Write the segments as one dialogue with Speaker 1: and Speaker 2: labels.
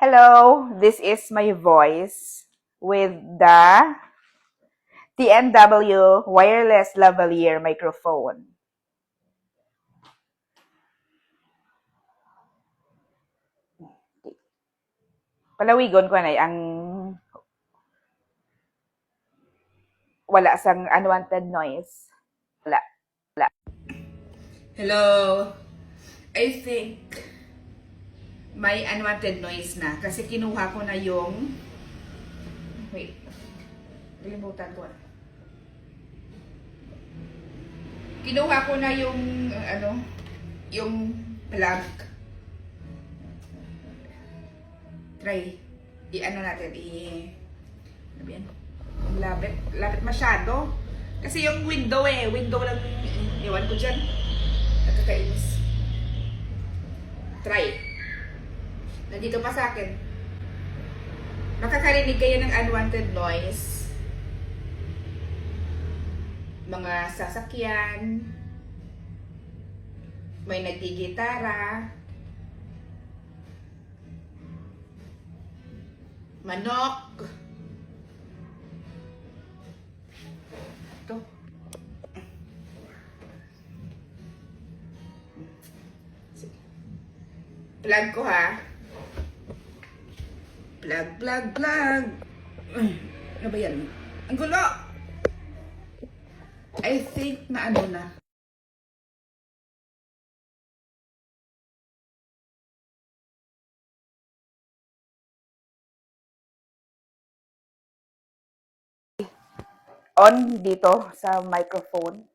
Speaker 1: Hello, this is my voice with the TNW wireless lavalier microphone. Palawigon ko na ang wala sang unwanted noise. Wala. Hello. I think may unwanted noise na kasi kinuha ko na yung wait. Kalimutan ko na. Kinuha ko na yung yung plug. Try. I-ano natin, ano yan? Lapit masyado. Kasi yung window lang, iwan ko dyan. Nakakainis. Try. Nandito pa sa akin. Makakarinig kayo ng unwanted noise. Mga sasakyan. May nagigitara. Manok. Ito. Plug ko ha. Plug. Ano ba yan? Ang gulo! I think na ano na. On dito sa microphone.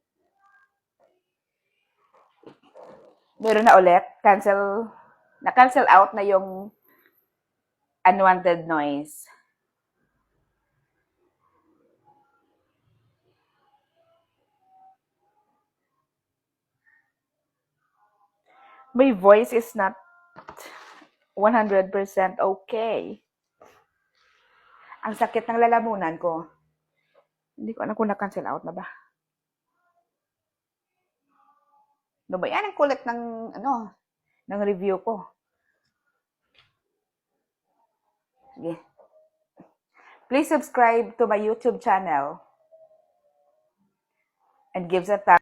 Speaker 1: Meron na ulit. Na-cancel out na yung unwanted noise. My voice is not 100% okay. Ang sakit ng lalamunan ko. Hindi ko alam kung na-cancel out na ba. Ano ba yan? Ang kulit ng, ng review ko. Sige. Please subscribe to my YouTube channel and give a thumbs